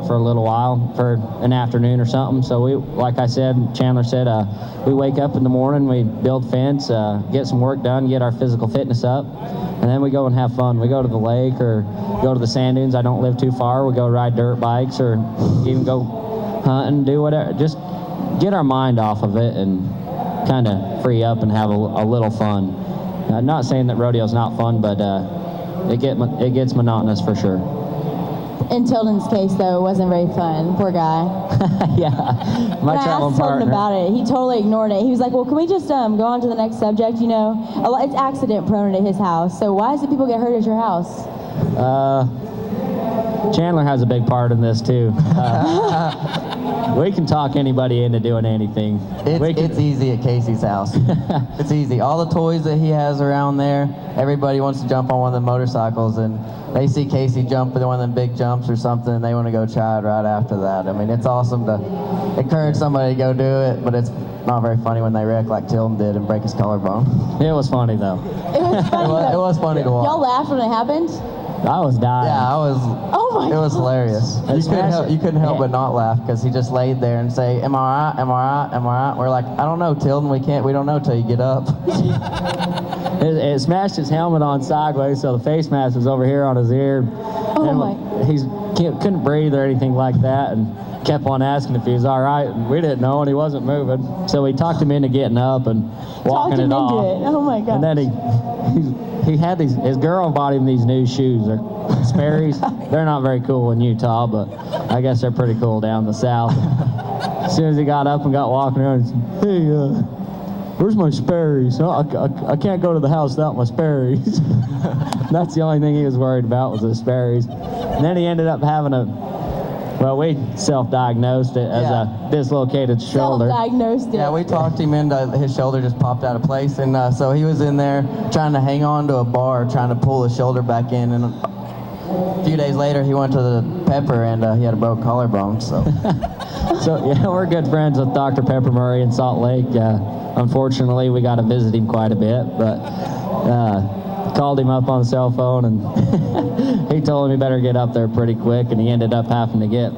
for a little while, for an afternoon or something. So we, like I said, Chandler said, we wake up in the morning, we build fence, get some work done, get our physical fitness up, and then we go and have fun. We go to the lake or go to the sand dunes. I don't live too far. We go ride dirt bikes or even go hunting, do whatever. Just get our mind off of it and kind of free up and have a little fun. Not saying that rodeo's not fun, but it gets monotonous for sure. In Tilden's case, though, it wasn't very fun. Poor guy. Yeah, my when I travel asked Tilden partner. about it, he totally ignored it. He was like, well, can we just go on to the next subject? You know, it's accident prone at his house. So why is it people get hurt at your house? Chandler has a big part in this, too. We can talk anybody into doing anything. It's easy at Kaycee's house. It's easy. All the toys that he has around there, everybody wants to jump on one of the motorcycles, and they see Kaycee jump with one of them big jumps or something, and they want to go try it right after that. I mean, it's awesome to encourage somebody to go do it, but it's not very funny when they wreck like Tilden did and break his collarbone. It was funny, though. It was funny. It was funny to watch. Y'all laughed when it happened? I was dying. Yeah, I was. Oh my It was hilarious. You couldn't help but not laugh because he just laid there and say, "Am I right? Am I right? Am I right?" We're like, "I don't know, Tilden. We don't know till you get up." It smashed his helmet on sideways, so the face mask was over here on his ear. Oh and my. couldn't breathe or anything like that, and kept on asking if he was all right. And we didn't know, and he wasn't moving. So we talked him into getting up and walking it off. Oh my God. And then he had his girl bought him these new shoes. They're Sperry's. They're not very cool in Utah, but I guess they're pretty cool down the south. As soon as he got up and got walking around, he said, "Hey, where's my Sperry's? Oh, I can't go to the house without my Sperry's." That's the only thing he was worried about was the Sperry's. And then he ended up having we self-diagnosed it as a dislocated shoulder. Self-diagnosed it. Yeah, we talked him into his shoulder just popped out of place, and so he was in there trying to hang on to a bar, trying to pull his shoulder back in, and a few days later he went to the Pepper and he had a broke collarbone. So, So yeah, we're good friends with Dr. Pepper Murray in Salt Lake. Unfortunately, we got to visit him quite a bit, but called him up on the cell phone, and he told him he better get up there pretty quick, and he ended up having to get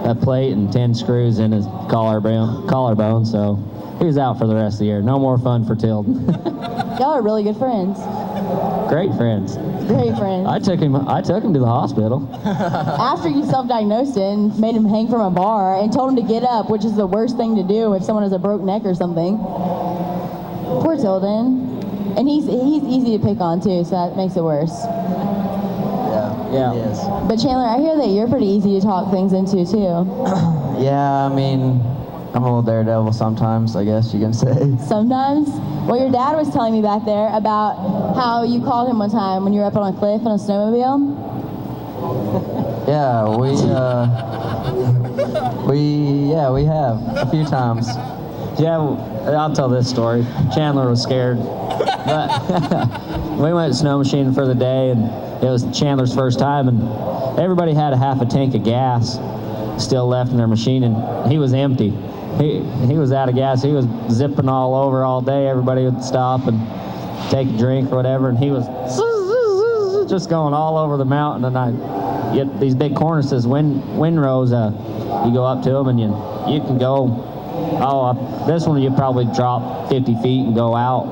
a plate and 10 screws in his collarbone, so he was out for the rest of the year. No more fun for Tilden. Y'all are really good friends. Great friends. Great friends. I took him to the hospital. After you self-diagnosed it and made him hang from a bar and told him to get up, which is the worst thing to do if someone has a broke neck or something. Poor Tilden. And he's easy to pick on too, so that makes it worse. Yeah. He is. But Chandler, I hear that you're pretty easy to talk things into too. Yeah, I mean, I'm a little daredevil sometimes, I guess you can say. Sometimes. Well, your dad was telling me back there about how you called him one time when you were up on a cliff in a snowmobile. Yeah, we have a few times. Yeah, I'll tell this story. Chandler was scared. But we went snow machining for the day, and it was Chandler's first time, and everybody had a half a tank of gas still left in their machine, and he was empty. He was out of gas. He was zipping all over all day. Everybody would stop and take a drink or whatever, and he was just going all over the mountain. And I get these big cornices, windrows. You go up to them, and you can go. This one you probably drop 50 feet and go out.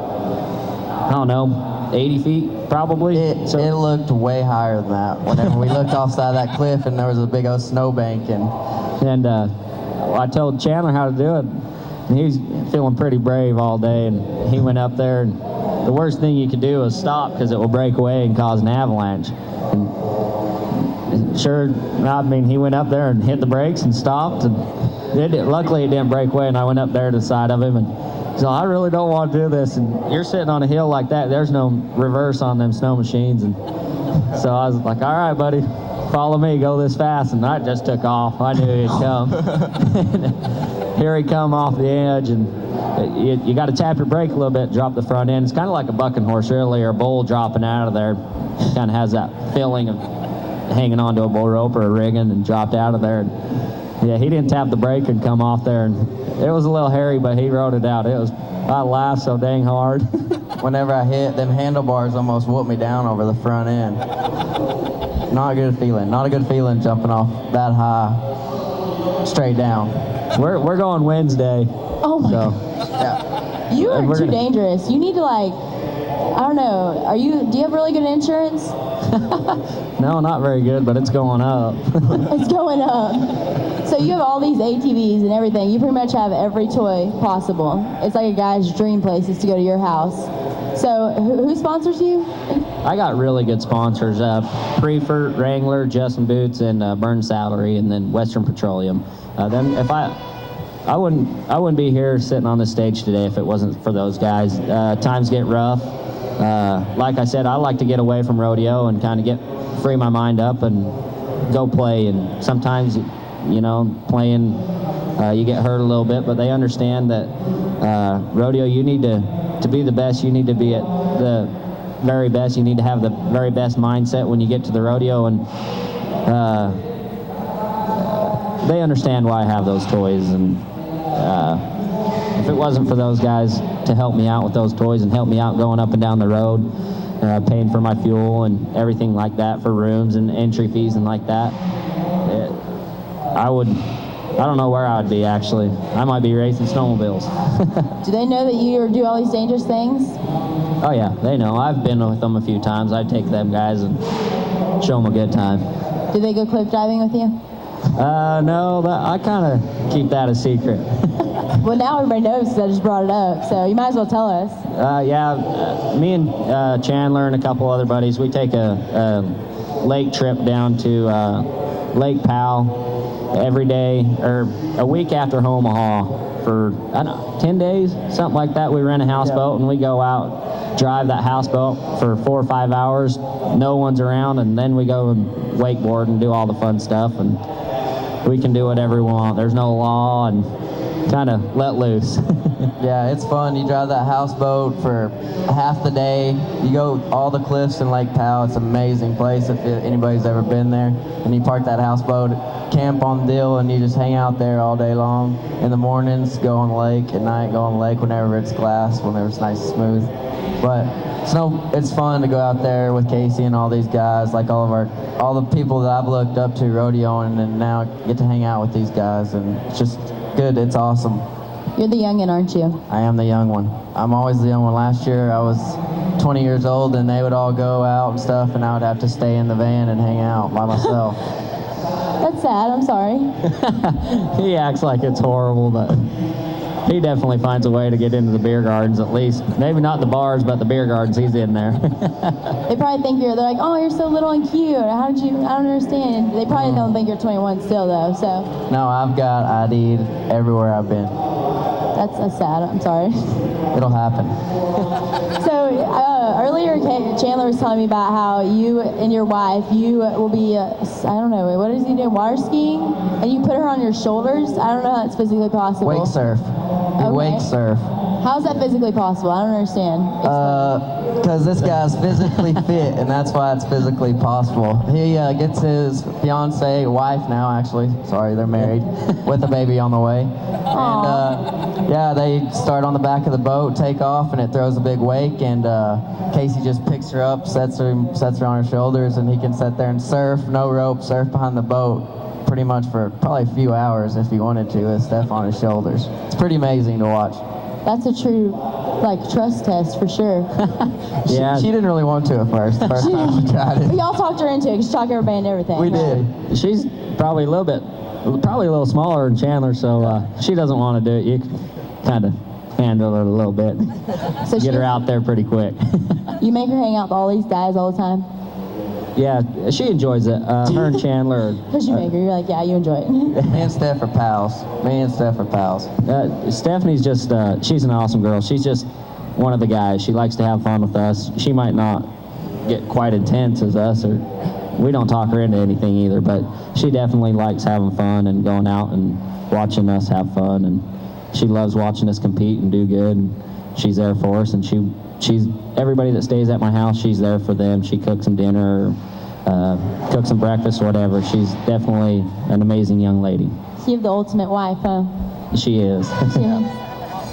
I don't know, 80 feet probably. It looked way higher than that whenever we looked off side of that cliff and there was a big old snowbank. And I told Chandler how to do it, and he's feeling pretty brave all day, and he went up there, and the worst thing you could do is stop because it will break away and cause an avalanche. And sure, I mean, he went up there and hit the brakes and stopped, and luckily it didn't break away, and I went up there to the side of him, and so I really don't want to do this, and you're sitting on a hill like that, there's no reverse on them snow machines, and so I was like, all right, buddy, follow me, go this fast, and I just took off. I knew he'd come. Here he come off the edge, and you got to tap your brake a little bit, drop the front end. It's kind of like a bucking horse really, or a bull dropping out of there. It kind of has that feeling of hanging onto a bull rope or a rigging and dropped out of there. And yeah, he didn't tap the brake and come off there, and it was a little hairy, but he rode it out. I laughed so dang hard. Whenever I hit, them handlebars almost whooped me down over the front end. Not a good feeling. Not a good feeling jumping off that high. straight down. We're going Wednesday. Oh my So Yeah. You are And we're too gonna- dangerous. You need to like, I don't know. Do you have really good insurance? no, not very good, but it's going up. It's going up. So you have all these ATVs and everything. You pretty much have every toy possible. It's like a guy's dream place is to go to your house. So who sponsors you? I got really good sponsors: Prefer, Wrangler, Justin Boots, and Burn Salary, and then Western Petroleum. Then if I wouldn't be here sitting on the stage today if it wasn't for those guys. Times get rough. Like I said, I like to get away from rodeo and kind of free my mind up and go play. And sometimes, playing, you get hurt a little bit, but they understand that rodeo, you need to be the best. You need to be at the very best. You need to have the very best mindset when you get to the rodeo, and they understand why I have those toys. And if it wasn't for those guys to help me out with those toys and help me out going up and down the road, paying for my fuel and everything like that, for rooms and entry fees and like that, I don't know where I would be, actually. I might be racing snowmobiles. Do they know that you do all these dangerous things? Oh yeah, they know. I've been with them a few times. I take them guys and show them a good time. Do they go cliff diving with you? No, I kind of keep that a secret. Well, now everybody knows because I just brought it up, so you might as well tell us. Me and Chandler and a couple other buddies, we take a lake trip down to Lake Powell every day, or a week after Omaha for, I don't know, 10 days, something like that. We rent a houseboat and we go out, drive that houseboat for 4 or 5 hours. No one's around, and then we go and wakeboard and do all the fun stuff, and we can do whatever we want. There's no law, and kind of let loose. Yeah, it's fun. You drive that houseboat for half the day. You go all the cliffs in Lake Powell. It's an amazing place if anybody's ever been there. And you park that houseboat, camp on Dill, and you just hang out there all day long. In the mornings, go on the lake. At night, go on the lake whenever it's glass, whenever it's nice and smooth. But it's fun to go out there with Kaycee and all these guys, like all the people that I've looked up to rodeoing, and now get to hang out with these guys, and it's just good. It's awesome. You're the youngin', aren't you? I am the young one. I'm always the young one. Last year I was 20 years old, and they would all go out and stuff, and I would have to stay in the van and hang out by myself. That's sad. I'm sorry. He acts like it's horrible, but he definitely finds a way to get into the beer gardens, at least. Maybe not the bars, but the beer gardens, he's in there. They probably think they're like, oh, you're so little and cute. I don't understand. They probably don't think you're 21 still, though, so. No, I've got ID'd everywhere I've been. That's sad. I'm sorry. It'll happen. So earlier, Chandler was telling me about how you and your wife, you will be, I don't know, what is he doing, water skiing? And you put her on your shoulders? I don't know how that's physically possible. Wake surf. Okay. Wake surf. How's that physically possible? I don't understand. Because this guy's physically fit, and that's why it's physically possible. He gets his fiance, wife now actually, sorry, they're married, with a baby on the way. And yeah, they start on the back of the boat, take off, and it throws a big wake, and Kaycee just picks her up, sets her on her shoulders, and he can sit there and surf, no rope, surf behind the boat, pretty much for probably a few hours if he wanted to, with Steph on his shoulders. It's pretty amazing to watch. That's a true, trust test for sure. Yeah. She didn't really want to at first. The first time she tried But it. y'all talked her into it, because you talk everybody into everything. We right? did. She's probably a little smaller than Chandler, so she doesn't want to do it. You can kind of handle it a little bit. So Get her out there pretty quick. You make her hang out with all these guys all the time? Yeah, she enjoys it. Her and Chandler. Because you make her, you're like, yeah, you enjoy it. Me and Steph are pals. Stephanie's just, she's an awesome girl. She's just one of the guys. She likes to have fun with us. She might not get quite intense as us, or we don't talk her into anything either, but she definitely likes having fun and going out and watching us have fun, and she loves watching us compete and do good, and she's there for us, and she's everybody that stays at my house, she's there for them. She cooks them dinner, cooks them breakfast, whatever. She's definitely an amazing young lady. So you have the ultimate wife, huh? She is. Yeah.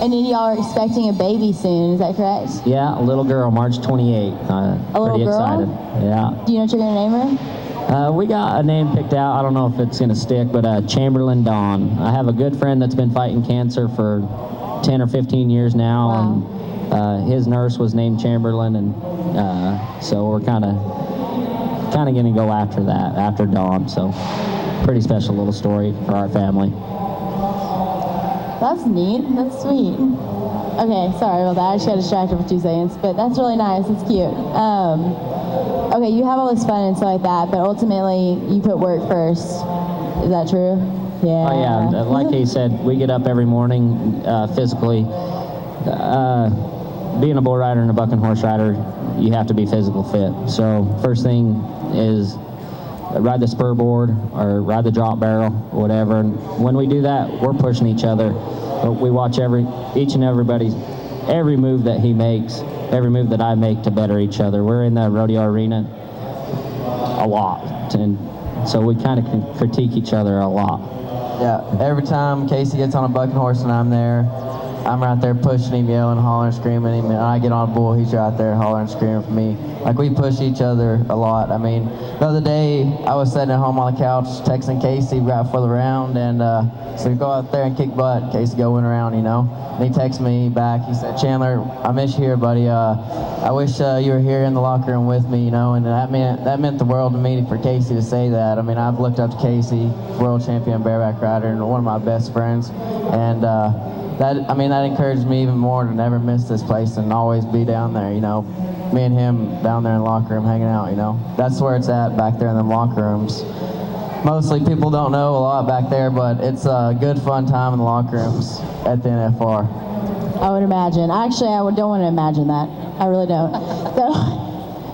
And then y'all are expecting a baby soon, is that correct? Yeah, a little girl, March 28th. A little pretty girl? excited. Yeah. Do you know what you're going to name her? We got a name picked out. I don't know if it's going to stick, but Chamberlain Dawn. I have a good friend that's been fighting cancer for 10 or 15 years now, Wow. and his nurse was named Chamberlain, and so we're kind of going to go after that, after Dawn. So pretty special little story for our family. That's neat. That's sweet. Okay, sorry about that. I just got distracted for 2 seconds, but that's really nice. It's cute. Okay, you have all this fun and stuff like that, but ultimately you put work first. Is that true? Yeah. Oh yeah, like he said, we get up every morning physically. Being a bull rider and a bucking horse rider, you have to be physical fit. So first thing is ride the spur board or ride the drop barrel, whatever. And when we do that, we're pushing each other. We watch every move that he makes, every move that I make to better each other. We're in the rodeo arena a lot, and so we kind of can critique each other a lot. Yeah, every time Kaycee gets on a bucking horse and I'm there, I'm right there pushing him, yelling, hollering, screaming him, and I get on a bull, he's right there hollering, screaming for me. Like, we push each other a lot. I mean, the other day, I was sitting at home on the couch texting Kaycee right before the round, and so we go out there and kick butt. Kaycee go win around, you know. And he texted me back, he said, Chandler, I miss you here, buddy. I wish you were here in the locker room with me, you know, and that meant the world to me for Kaycee to say that. I mean, I've looked up to Kaycee, world champion bareback rider, and one of my best friends, and that encouraged me even more to never miss this place and always be down there, you know. Me and him down there in the locker room hanging out, you know. That's where it's at, back there in the locker rooms. Mostly people don't know a lot back there, but it's a good, fun time in the locker rooms at the NFR. I would imagine. Actually, don't want to imagine that. I really don't. So,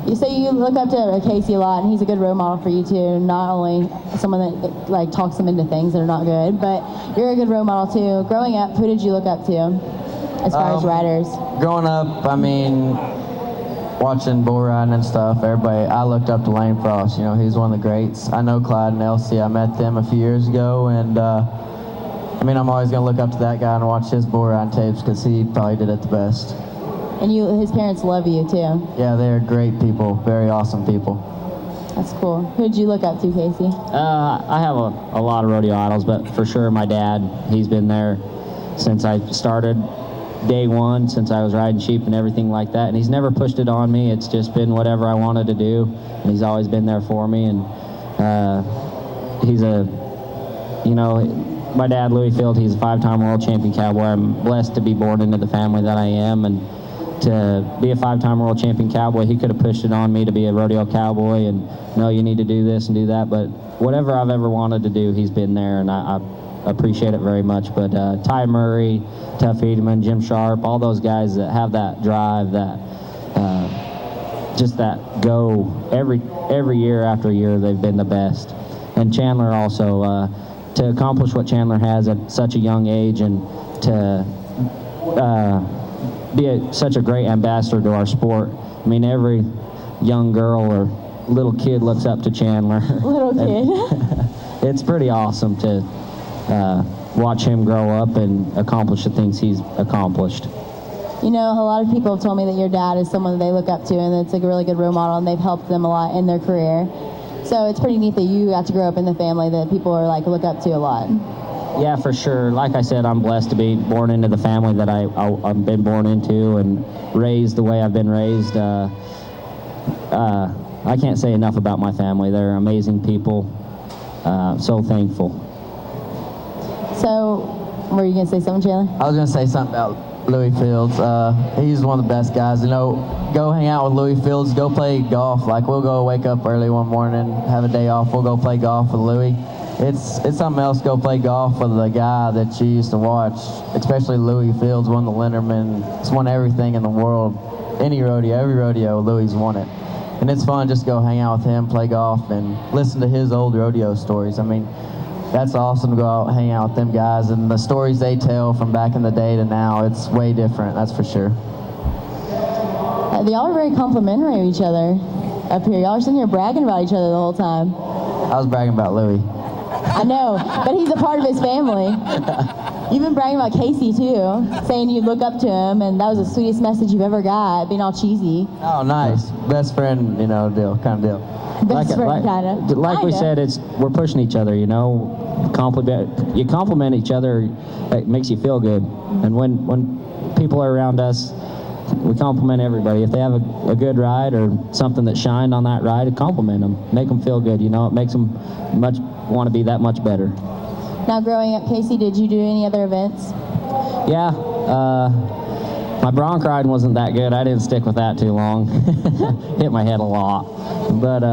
you say you look up to Kaycee a lot, and he's a good role model for you too. Not only someone that like talks them into things that are not good, but you're a good role model too. Growing up, who did you look up to as far as riders? Growing up, I mean, watching bull riding and stuff, I looked up to Lane Frost. You know, he's one of the greats. I know Clyde and Elsie. I met them a few years ago, and I'm always going to look up to that guy and watch his bull riding tapes because he probably did it the best. And his parents love you too. Yeah, they're great people, very awesome people. That's cool. Who did you look up to, Kaycee? I have a lot of rodeo idols, but for sure my dad. He's been there since I started. Day one, since I was riding sheep and everything like that, and he's never pushed it on me. It's just been whatever I wanted to do, and he's always been there for me. And my dad, Louis Field, he's a 5-time world champion cowboy. I'm blessed to be born into the family that I am, and to be a 5-time world champion cowboy. He could have pushed it on me to be a rodeo cowboy and, no, you need to do this and do that, but whatever I've ever wanted to do, he's been there, and I appreciate it very much. But Ty Murray, Tuff Edeman, Jim Sharp, all those guys that have that drive, that just that go every year after year, they've been the best. And Chandler also, to accomplish what Chandler has at such a young age, and to be such a great ambassador to our sport. I mean, every young girl or little kid looks up to Chandler. Little kid. It's pretty awesome to watch him grow up and accomplish the things he's accomplished. You know, a lot of people have told me that your dad is someone that they look up to, and it's a really good role model, and they've helped them a lot in their career. So it's pretty neat that you got to grow up in the family that people are like look up to a lot. Yeah, for sure. Like I said, I'm blessed to be born into the family that I've been born into and raised the way I've been raised. I can't say enough about my family. They're amazing people. So thankful. So, were you going to say something, Chandler? I was going to say something about Louis Fields. He's one of the best guys. You know, go hang out with Louis Fields, go play golf. Like, we'll go wake up early one morning, have a day off, we'll go play golf with Louis. It's something else to go play golf with a guy that you used to watch, especially Louis Fields, won the Linderman. He's won everything in the world. Any rodeo, every rodeo, Louis won it. And it's fun just to go hang out with him, play golf, and listen to his old rodeo stories. I mean, that's awesome to go out and hang out with them guys, and the stories they tell from back in the day to now, it's way different, that's for sure. They all are very complimentary of each other up here. Y'all are sitting here bragging about each other the whole time. I was bragging about Louis. I know, but he's a part of his family. You've been bragging about Kaycee too, saying you look up to him, and that was the sweetest message you've ever got, being all cheesy. Oh, nice. Best friend, deal, kind of deal. Best friend, kinda. Like we said, we're pushing each other. You compliment each other. It makes you feel good. And when people are around us, we compliment everybody. If they have a good ride or something that shined on that ride, compliment them. Make them feel good. It makes them want to be that much better. Now, growing up, Kaycee, did you do any other events? Yeah. My bronc riding wasn't that good. I didn't stick with that too long. Hit my head a lot. But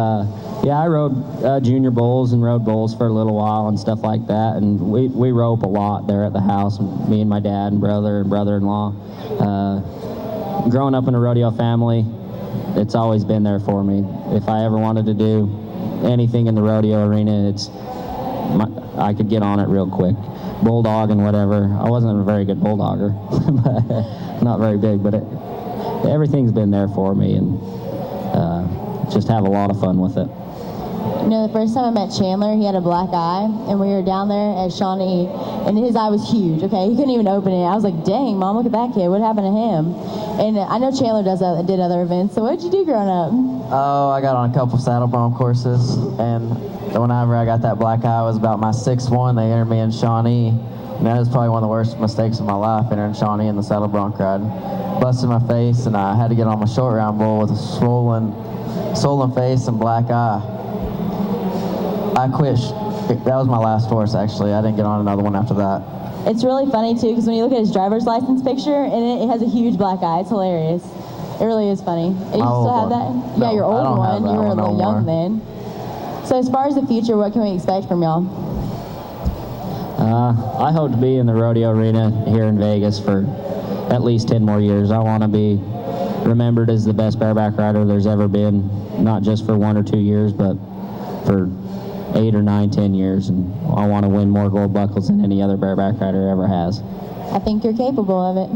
yeah, I rode junior bulls and rode bulls for a little while and stuff like that. And we rope a lot there at the house. Me and my dad and brother-in-law. Growing up in a rodeo family, it's always been there for me. If I ever wanted to do anything in the rodeo arena, I could get on it real quick. Bulldog and whatever. I wasn't a very good bulldogger, not very big, but everything's been there for me, and just have a lot of fun with it. The first time I met Chandler, he had a black eye, and we were down there at Shawnee, and his eye was huge, okay? He couldn't even open it. I was like, dang, Mom, look at that kid. What happened to him? And I know Chandler did other events, so what did you do growing up? Oh, I got on a couple saddle bronc courses, and whenever I got that black eye, it was about my 6'1". They entered me in Shawnee. And that was probably one of the worst mistakes of my life, entering Shawnee in the saddle bronc ride. Busted my face, and I had to get on my short round bull with a swollen face and black eye. I quit. That was my last horse, actually. I didn't get on another one after that. It's really funny, too, because when you look at his driver's license picture, and it has a huge black eye. It's hilarious. It really is funny. You still have that? No, yeah, your old I don't one. have that You were a one no little young more. then. So as far as the future, what can we expect from y'all? I hope to be in the rodeo arena here in Vegas for at least 10 more years. I want to be remembered as the best bareback rider there's ever been, not just for 1 or 2 years, but for 8 or 9, 10 years. And I want to win more gold buckles than any other bareback rider ever has. I think you're capable of it.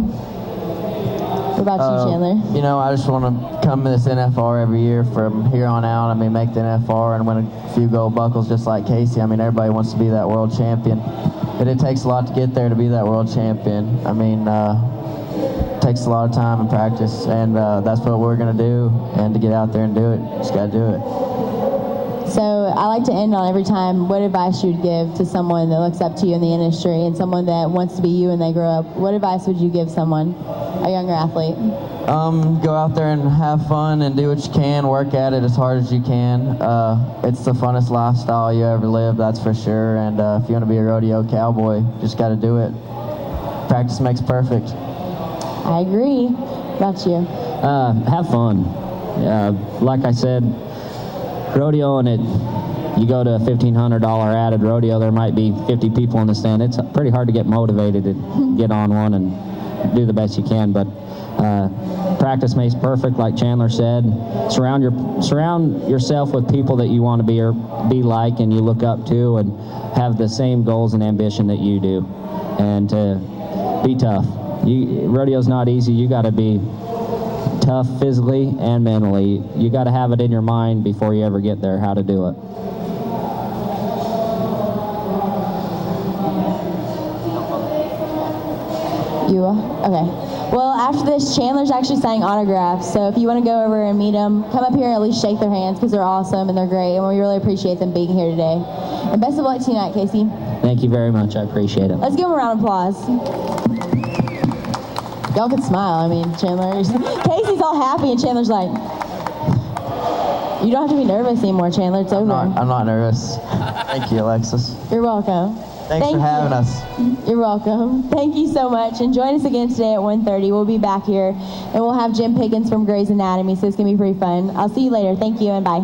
What about you, Chandler? I just want to come to this NFR every year from here on out. Make the NFR and win a few gold buckles just like Kaycee. Everybody wants to be that world champion. But it takes a lot to get there to be that world champion. It takes a lot of time and practice, and that's what we're going to do. And to get out there and do it, just got to do it. So I like to end on every time what advice you'd give to someone that looks up to you in the industry and someone that wants to be you when they grow up. What advice would you give someone, a younger athlete? Go out there and have fun and do what you can. Work at it as hard as you can. It's the funnest lifestyle you ever live, that's for sure. And if you want to be a rodeo cowboy, just got to do it. Practice makes perfect. I agree. What about you? Have fun. Like I said, rodeo, and you go to a $1,500 added rodeo, there might be 50 people in the stand. It's pretty hard to get motivated to get on one and do the best you can, but practice makes perfect, like Chandler said. Surround yourself with people that you want to be like and you look up to and have the same goals and ambition that you do, and to be tough. Rodeo's not easy. You got to be tough physically and mentally. You got to have it in your mind before you ever get there how to do it. Okay. Well, after this, Chandler's actually signing autographs. So if you want to go over and meet them, come up here and at least shake their hands because they're awesome and they're great, and we really appreciate them being here today. And best of luck tonight, Kaycee. Thank you very much. I appreciate it. Let's give them a round of applause. Y'all can smile. Chandler. Kaycee's all happy, and Chandler's like, you don't have to be nervous anymore, Chandler. It's over. I'm not nervous. Thank you, Alexis. You're welcome. Thanks for having us. You're welcome. Thank you so much. And join us again today at 1:30. We'll be back here, and we'll have Jim Pickens from Grey's Anatomy, so it's going to be pretty fun. I'll see you later. Thank you, and bye.